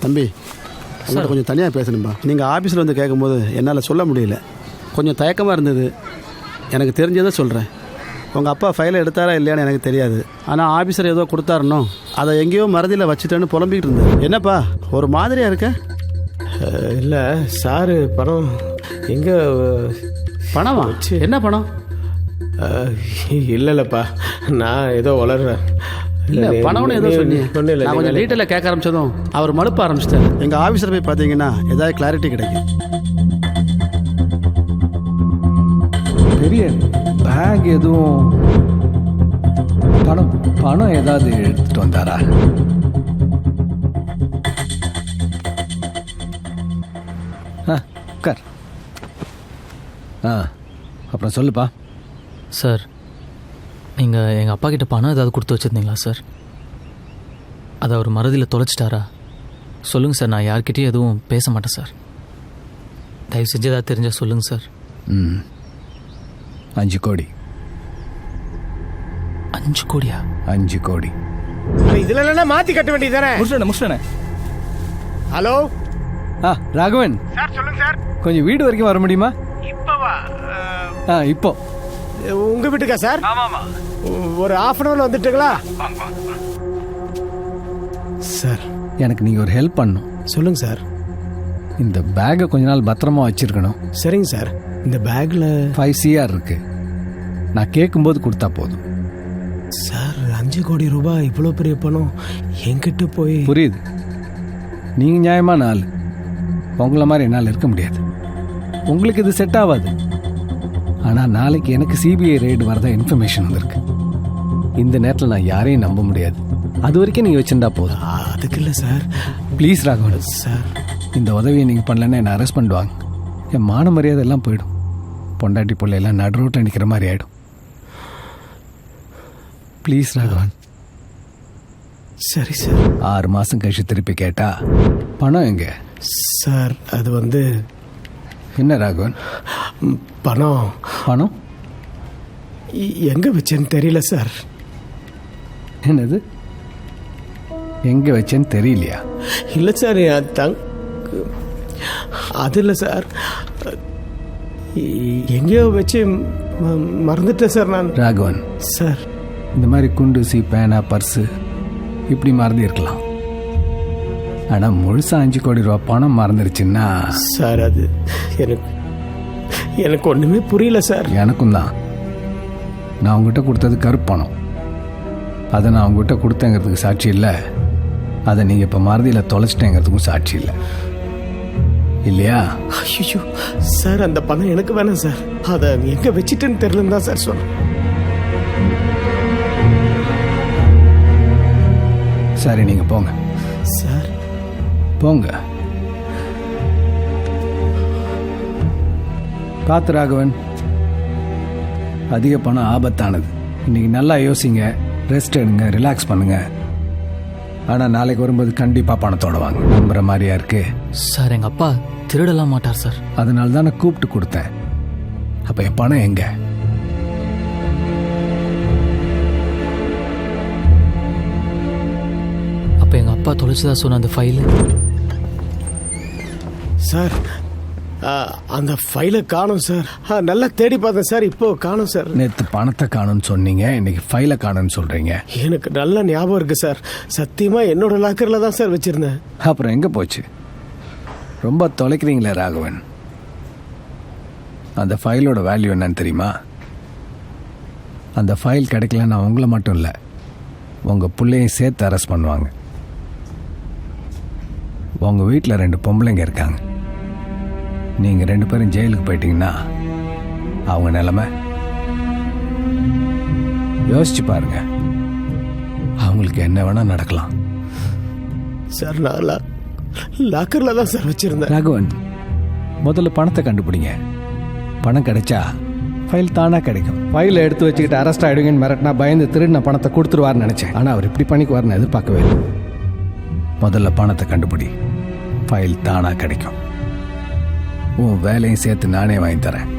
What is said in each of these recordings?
தம்பி உங்கள்கிட்ட கொஞ்சம் தனியாக பேசணும்பா. நீங்கள் ஆஃபீஸில் வந்து கேட்கும்போது என்னால் சொல்ல முடியல, கொஞ்சம் தயக்கமாக இருந்தது. எனக்கு தெரிஞ்சதை சொல்கிறேன். உங்கள் அப்பா ஃபைலை எடுத்தாரா இல்லையான்னு எனக்கு தெரியாது. ஆனால் ஆஃபீஸர் ஏதோ கொடுத்தாருனோ அதை எங்கேயோ மறதியில் வச்சுட்டேன்னு புலம்பிக்கிட்டு இருந்தேன். என்னப்பா ஒரு மாதிரியாக இருக்க? இல்லை சாரு, பணம் எங்கே? பணமா? என்ன பணம்? இல்லைல்லப்பா, நான் ஏதோ வளர்றேன். இல்லை பணம்னு ஏதோ சொன்னீங்க. ஒன்றும் இல்லை, நான் கொஞ்சம் டீட்டெயிலாக கேட்க ஆரம்பிச்சதும் அவர் மழுப்ப ஆரம்பிச்சிட்டார். எங்கள் ஆஃபீஸர் போய் பார்த்தீங்கன்னா ஏதாவது கிளாரிட்டி கிடைக்கும். பெரிய பேக் எதுவும் பணம் ஏதாவது எடுத்துட்டு வந்தாரா? உட்கார். அப்புறம் சொல்லுப்பா. சார், நீங்கள் எங்கள் அப்பா கிட்ட பணம் ஏதாவது கொடுத்து வச்சுருந்தீங்களா சார்? அதை அவர் மறதியில் தொலைச்சிட்டாரா? சொல்லுங்கள் சார், நான் யார்கிட்டையும் எதுவும் பேச மாட்டேன் சார். தயவு செஞ்சு ஏதாவது தெரிஞ்சால் சொல்லுங்கள் சார். 5 கோடி. 5 கோடியா? 5 கோடி. இதில் இல்லைன்னா மாற்றி கட்ட வேண்டியது தானே? முடிச்சேண்ணே. ஹலோ ராகவன் சார், சொல்லுங்க சார். கொஞ்சம் வீடு வரைக்கும் வர முடியுமா? இப்போவா? இப்போ உங்கள் வீட்டுக்கா சார்? ஆமாம். ஒரு ½ அன் வந்துட்டுங்களா சார்? எனக்கு நீங்கள் ஒரு ஹெல்ப் பண்ணணும். சொல்லுங்க சார். இந்த பேக்கை கொஞ்ச நாள் பத்திரமா வச்சிருக்கணும். சரிங்க சார். இந்த பேக்கில் 5 CR இருக்கு. நான் கேட்கும்போது கொடுத்தா போதும். சார், 5 கோடி ரூபாய் இவ்வளோ பெரிய பணம் என்கிட்ட போய். புரியுது, நீங்கள் நியாயமான ஆள். உங்களை மாதிரி என்னால் இருக்க முடியாது. உங்களுக்கு இது செட் ஆகாது. ஆனால் நாளைக்கு எனக்கு CBI ரெய்டு வரதா இன்ஃபர்மேஷன் வந்திருக்கு. இந்த நேரத்தில் நான் யாரையும் நம்ப முடியாது. அது வரைக்கும் நீங்கள் வச்சுருந்தா போதும். அதுக்கு இல்லை சார். ப்ளீஸ் ராகவன் சார், இந்த உதவியை நீங்கள் பண்ணலன்னா என்னை அரெஸ்ட் பண்ணுவாங்க. என் மான மரியாதை எல்லாம் போயிடும். பொண்டாட்டி பிள்ளையெல்லாம் நடு ரோட்டில் நிற்கிற மாதிரி ஆகிடும். ப்ளீஸ் ராகவன். சரி சார். 6 மாதம் கழிச்சு திருப்பி கேட்டா பணம் எங்க? சார், அது வந்து என்ன ராகவன்? பணம் எங்கே வச்சேன்னு தெரியல சார். என்னது எங்கே வச்சேன்னு தெரியலையா? இல்லை சார், அது இல்லை சார். எங்கேயோ வச்சு மறந்துட்டேன் சார் நான். ராகவன் சார், இந்த மாதிரி குண்டூசி, பேனா, பர்ஸு இப்படி மறந்து இருக்கலாம். ஆனால் முழுசா 5 கோடி ரூபா பணம் மறந்துருச்சுன்னா சார், அது எனக்கு ஒன்றுமே புரியல சார். எனக்கும் தான். நான் உங்ககிட்ட கொடுத்தது கருப்பணம். அதை நான் உங்ககிட்ட கொடுத்தேங்கிறதுக்கு சாட்சி இல்லை. அதை நீங்கள் இப்போ மறதியில் தொலைச்சிட்டேங்கிறதுக்கும் சாட்சி இல்லை, இல்லையா? ஐயோ சார், அந்த பணம் எனக்கு வேணாம் சார். அதை எங்கே வச்சுட்டேன்னு தெரியலன்னு தான் சார் சொன்னேன். சரி, நீங்கள் போங்க சார். போங்க. பார்த்து ராகவன், அதிக பணம் ஆபத்தானது. இன்னைக்கு நல்லா யோசிங்க, ரெஸ்ட் எடுங்க, ரிலாக்ஸ் பண்ணுங்க. ஆனால் நாளைக்கு வரும்போது கண்டிப்பாக பணத்தோட வாங்க. நம்புற மாதிரியா இருக்கு? சார், எங்கள் அப்பா திருடலாம் மாட்டார் சார். அதனால தான் நான் கூப்பிட்டு கொடுத்தேன். அப்போ என் பணம் எங்க? அப்போ எங்கள் அப்பா தொலைச்சதா சொன்ன அந்த ஃபைலு? சார், அந்த ஃபைலை காணும் சார். நல்லா தேடி பார்த்தேன் சார், இப்போ காணும் சார். நேற்று பணத்தை காணும்னு சொன்னீங்க, இன்னைக்கு ஃபைலை காணும்னு சொல்றீங்க. எனக்கு நல்ல ஞாபகம் இருக்கு சார். சத்தியமா என்னோட லாக்கரில் தான் சார் வச்சிருந்தேன். அப்புறம் எங்க போச்சு? ரொம்ப தொலைக்கிறீங்களே ராகவன். அந்த ஃபைலோட வேல்யூ என்னன்னு தெரியுமா? அந்த ஃபைல் கிடைக்கலன்னா உங்களை மட்டும் இல்லை, உங்கள் பிள்ளையும் சேர்த்து அரெஸ்ட் பண்ணுவாங்க. உங்கள் வீட்டில் 2 பொம்பளைங்க இருக்காங்க. நீங்கள் 2 பேரும் ஜெயிலுக்கு போயிட்டீங்கன்னா அவங்க நிலைமை யோசிச்சு பாருங்க. அவங்களுக்கு என்ன வேணா நடக்கலாம். சார், நான் லாக்கரில் தான் சார் வச்சிருந்தேன். ராகவன், முதல்ல பணத்தை கண்டுபிடிங்க. பணம் கிடைச்சா ஃபைல் தானா கிடைக்கும். ஃபைலை எடுத்து வச்சுக்கிட்டு அரெஸ்ட் ஆகிடுங்கன்னு மிரட்டினா பயந்து திருடின பணத்தை கொடுத்துருவார்னு நினச்சேன். ஆனால் அவர் இப்படி பண்ணிக்குவார்னு எதிர்பார்க்கவே இல்லை. முதல்ல பணத்தை கண்டுபிடி, ஃபைல் தானா கிடைக்கும். உன் வேலையும் சேர்த்து நானே வாங்கி தரேன்.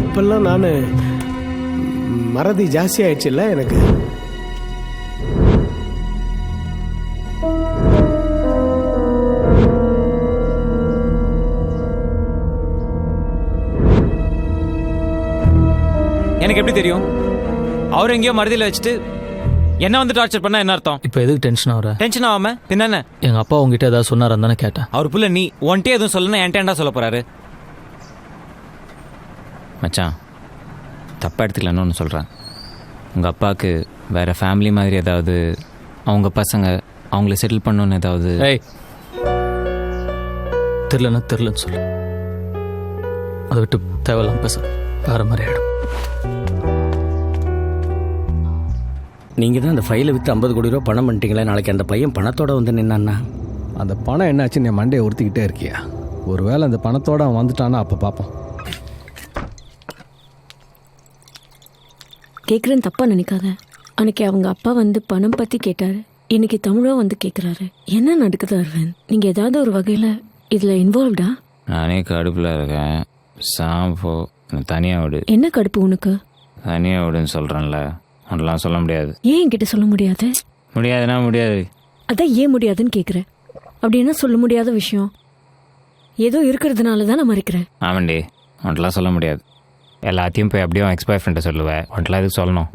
இப்பெல்லாம் நான் மறதி ஜாஸ்தி ஆயிடுச்சுல்ல எனக்கு. எனக்கு எப்படி தெரியும்? அவர் எங்கேயோ மருதியில் வச்சுட்டு என்ன வந்து டார்ச்சர் பண்ணா என்ன அர்த்தம்? இப்போ எதுக்கு டென்ஷன் ஆகுற? டென்ஷன் ஆகாம பின்ன என்ன? எங்கள் அப்பா உங்ககிட்ட ஏதாவது சொன்னாரான்னு தானே கேட்டேன். அவர் புள்ள நீ ஒன்ட்டே எதுவும் சொல்லணும், என்கிட்ட சொல்ல போறாரு. மச்சான், தப்பாக எடுத்துக்கலன்னு ஒன்று சொல்கிறேன். உங்கள் அப்பாவுக்கு வேறு ஃபேமிலி மாதிரி ஏதாவது, அவங்க பசங்க அவங்கள செட்டில் பண்ணணுன்னு ஏதாவது? ஏய், தெரிலன்னு சொல்லு. அதை விட்டு தேவையில்லாம் பேச வேறு மாதிரி ஆகிடும். நீங்கள் தான் அந்த ஃபைலை விற்று 50 கோடி ரூபா பணம் பண்ணிட்டீங்களே, நாளைக்கு அந்த பையன் பணத்தோடு வந்து நின்னான்னா அந்த பணம் என்னாச்சு? நீ மண்டையை உறுத்திக்கிட்டே இருக்கியா? ஒருவேளை அந்த பணத்தோடு அவன் வந்துட்டானா அப்போ பார்ப்போம். கேட்குறேன்னு தப்பா நினைக்காத. அன்னைக்கு அவங்க அப்பா வந்து பணம் பற்றி கேட்டார், இன்னைக்கு தமிழோ வந்து கேட்குறாரு. என்ன நடக்குது அரவிந்த்? நீங்கள் ஏதாவது ஒரு வகையில் இதில் இன்வால்வ்டா? நானே கடுப்பில் இருக்கேன். சாம்போ தனியாக விடு. என்ன கடுப்பு உனக்கு? தனியாக விடுன்னு சொல்கிறேன்ல, அதெல்லாம் சொல்ல முடியாது. ஏன் என்கிட்ட சொல்ல முடியாது? முடியாதுன்னா முடியாது. அதான் ஏன் முடியாதுன்னு கேட்குறேன். அப்படி என்ன சொல்ல முடியாத விஷயம்? ஏதோ இருக்கிறதுனால தான் நான் மறைக்கிறேன். ஆமாண்டி, ஒன்றெலாம் சொல்ல முடியாது. எல்லாத்தையும் போய் அப்படியே எக்ஸ் பாய் ஃப்ரெண்டை சொல்லுவேன். ஒன்றெலாம் எதுக்கு சொல்லணும்?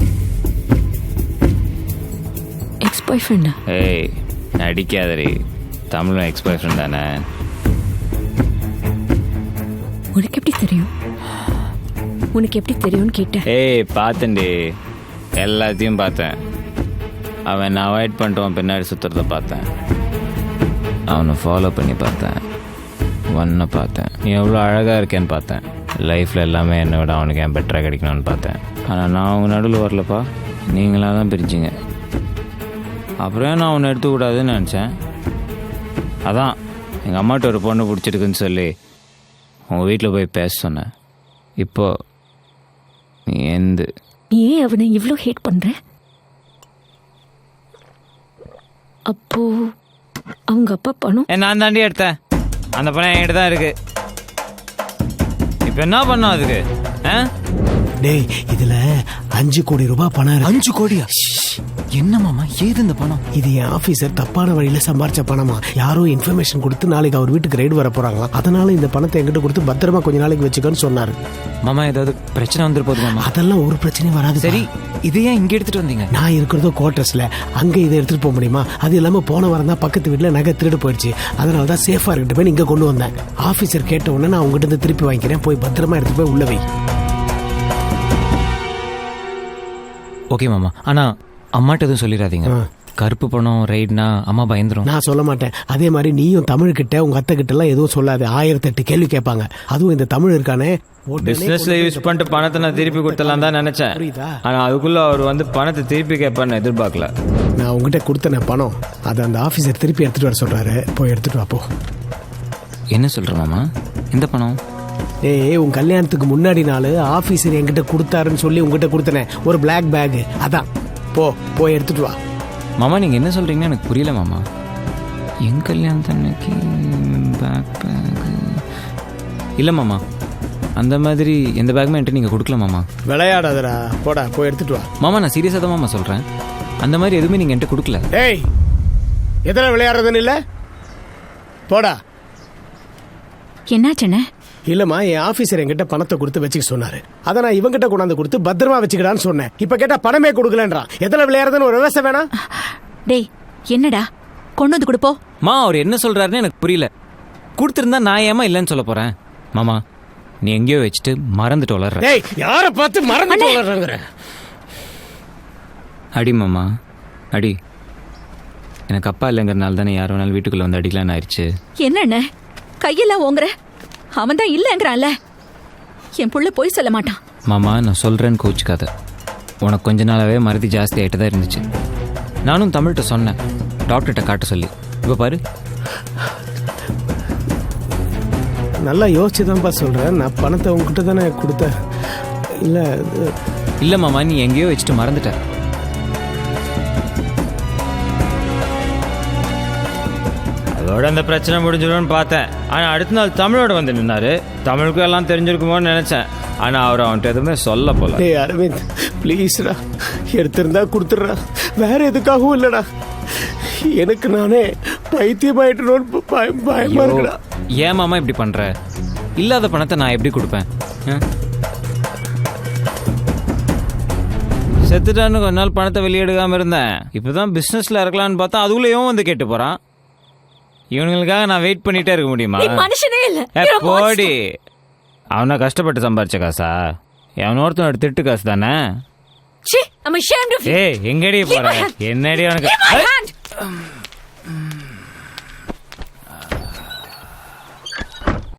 எக்ஸ் பாய் ஃப்ரெண்டா? ஏய், அடிக்காதடி. தமிழும் எக்ஸ் பாய் ஃப்ரெண்ட் தானே. உனக்கு எப்படி தெரியும்? உனக்கு எப்படி தெரியும்னு கேட்டேன். ஏய், பார்த்தேன்டி, எல்லாத்தையும் பார்த்தேன். அவன் அவாய்ட் பண்ணிட்டு பின்னாடி சுற்றுறத பார்த்தேன். அவனை ஃபாலோ பண்ணி பார்த்தேன். ஒன்றை பார்த்தேன். நீ எவ்வளோ அழகாக இருக்கேன்னு பார்த்தேன். லைஃப்பில் எல்லாமே என்னை விட அவனுக்கு ஏன் பெட்டராக கிடைக்கணும்னு பார்த்தேன். ஆனால் நான் அவங்க நடுவில் வரலப்பா, நீங்களாக தான் பிரிச்சிங்க. அப்புறம் நான் அவனை எடுத்துக்கூடாதுன்னு நினச்சேன். அதான் எங்கள் அம்மாட்ட ஒரு பொண்ணு பிடிச்சிருக்குன்னு சொல்லி உங்கள் வீட்டில் போய் பேச சொன்னேன். இப்போ நீ நீ ஏன் அவனை இவ்வளோ ஹேட் பண்ற? அப்போ அவங்க அப்பா பணம் நான் தாண்டி எடுத்தேன். அந்த பணம் என்கிட்ட தான் இருக்கு. இப்போ என்ன பண்ணோம் அதுக்கு? டேய், இதுல 5 கோடி ரூபாய் பணம் இருக்கு. 5 கோடியா? என்ன மாமா, ஏது இந்த பணம்? இது என் ஆபீசர் தப்பான வழியில சம்பாரிச்ச பணமா. யாரோ இன்ஃபர்மேஷன் கொடுத்து நாளைக்கு அவர் வீட்டுக்கு ரைடு வர போறாங்களா, அதனால இந்த பணத்தை என்கிட்ட கொடுத்து பத்திரமா கொஞ்ச நாளைக்கு வச்சுக்கன்னு சொன்னாரு. மாமா, ஏதாவது பிரச்சனை வந்துரு போகுது மாமா? அதெல்லாம் ஒரு பிரச்சனையும் வராது. சரி, இது ஏன் இங்க எடுத்துட்டு வந்தீங்க? நான் இருக்கிறதோ குவார்டர்ஸ்ல, அங்க இதை எடுத்துட்டு போக முடியுமா? அது இல்லாம போன வாரம் தான் பக்கத்து வீட்டுல நகை திருடு போயிடுச்சு. அதனால தான் சேஃபா இருக்கட்டும் போய் இங்க கொண்டு வந்தேன். ஆபீசர் கேட்ட உடனே நான் உங்ககிட்ட இருந்து திருப்பி வாங்கிக்கிறேன், போய் பத்திரமா எடுத்து போய் உள்ள வை. ஓகே மாமா, ஆனா அம்மாட்ட எதுவும் சொல்லிடாதீங்க. கருப்பு பணம் ரைட்னா அம்மா பயந்துரும். நான் சொல்ல மாட்டேன். அதே மாதிரி நீயும் தமிழ் கிட்ட உங்க அத்தை கிட்ட எல்லாம் எதுவும் சொல்லாது. 1008 கேள்வி கேட்பாங்க. அதுவும் இந்த தமிழ் இருக்கானே, பிசினஸ்ல யூஸ் பண்ணிட்டு பணத்தை நான் திருப்பி கொடுத்தலாம் தான் நினைச்சேன். ஆனா அதுக்குள்ள அவர் வந்து பணத்தை திருப்பி கேட்பான்னு எதிர்பார்க்கல. நான் உங்ககிட்ட கொடுத்தன பணம், அதை அந்த ஆபீசர் திருப்பி எடுத்துட்டு வர சொல்றாரு. போய் எடுத்துட்டு வாப்போ. என்ன சொல்ற மாமா? இந்த பணம்? ஏய், உன் கல்யாணத்துக்கு முன்னாடி நாள் ஆபீசர் என்கிட்ட கொடுத்தாருன்னு சொல்லி உங்ககிட்ட கொடுத்தனே ஒரு பிளாக் பேக், அதான். போய் எடுத்துட்டு வா. மாமா, நீங்க என்ன சொல்றீங்கன்னு எனக்கு புரியல மாமா. என் கல்யாணத்தன்னைக்கு பேக் இல்ல மாமா, அந்த மாதிரி எந்த பேக்குமே என்கிட்ட நீங்க கொடுக்கல மாமா. விளையாடாதடா, போடா போய் எடுத்துட்டு வா. மாமா, நான் சீரியஸா தான் மாமா சொல்றேன். அந்த மாதிரி எதுவுமே நீங்க என்கிட்ட கொடுக்கல. ஏய், எதனா விளையாடுறதுன்னு இல்ல, போடா. என்னாச்சுண்ணே? இல்லம்மா, என் ஆபீசர் என்கிட்ட பணத்தை கொடுத்து வச்சுக்க சொன்னாரு. அதை நான் இவங்கிட்ட கொண்டாந்து கொடுத்து பத்திரமா வச்சுக்கிடான்னு சொன்னேன். இப்ப கேட்டா பணமே கொடுக்கலன்றான். எதுல விளையாடுறதுன்னு ஒரு விவசாயம் வேணா? டேய், என்னடா கொண்டு வந்து கொடுப்போ. மா, அவர் என்ன சொல்றாருன்னு எனக்கு புரியல. கொடுத்துருந்தா நான் ஏமா இல்லைன்னு சொல்ல போறேன்? மாமா, நீ எங்கேயோ வச்சுட்டு மறந்துட்டு வளர்ற. ஏய், யாரை பார்த்து மறந்துட்டு வளர்றங்கிற? அடி மாமா, அடி. எனக்கு அப்பா இல்லைங்கிறனால தானே யார் வேணாலும் வீட்டுக்குள்ள வந்து அடிக்கலான்னு ஆயிடுச்சு. என்னண்ணே கையெல்லாம் ஓங்குற? அவன் தான் இல்லைங்கிறான்ல. என் புள்ள போய் சொல்ல மாட்டான். மாமா, நான் சொல்றேன்னு கோச்சுக்காத. உனக்கு கொஞ்ச நாளாவே மறதி ஜாஸ்தி ஆகிட்டு தான் இருந்துச்சு. நானும் தமிழ்கிட்ட சொன்னேன், டாக்டர்கிட்ட காட்ட சொல்லி. இப்போ பாரு. நல்லா யோசிச்சுதான்ப்பா சொல்றேன். நான் பணத்தை உங்ககிட்ட தானே கொடுத்தேன். இல்லை மாமா, நீ எங்கேயோ வச்சுட்டு மறந்துட்ட. அதோட அந்த பிரச்சனை முடிஞ்சிடும்னு பார்த்தேன். ஆனால் அடுத்த நாள் தமிழோட வந்து நின்னாரு. தமிழுக்கும் எல்லாம் தெரிஞ்சிருக்குமோன்னு நினைச்சேன். ஆனால் அவர் அவன்கிட்ட எதுவுமே சொல்ல போல. டேய் அரவிந்த், ப்ளீஸ்டா, எடுத்திருந்தா கொடுத்துட்றா. வேற எதுக்காகவும் இல்லைடா. எனக்கு நானே பைத்தியமாயிட்டோன்னு பயமா இருக்குடா. ஏன் மாமா இப்படி பண்ற? இல்லாத பணத்தை நான் எப்படி கொடுப்பேன்? செத்துட்டான்னு கொஞ்ச நாள் பணத்தை வெளியெடுக்காமல் இருந்தேன். இப்போ தான் பிஸ்னஸில் இருக்கலான்னு பார்த்தா அதுக்குள்ளேயும் வந்து கேட்டு போகிறான். இவனுங்களுக்காக நான் வெயிட் பண்ணிகிட்டே இருக்க முடியுமா? மனுஷனே இல்ல. போடி. அவனை கஷ்டப்பட்டு சம்பாரிச்ச காசா? எவனோர்த்தனோட திட்டு காசு தானே? I'm ashamed of you. ஏய் எங்கடி போற? என்னடி உனக்கு?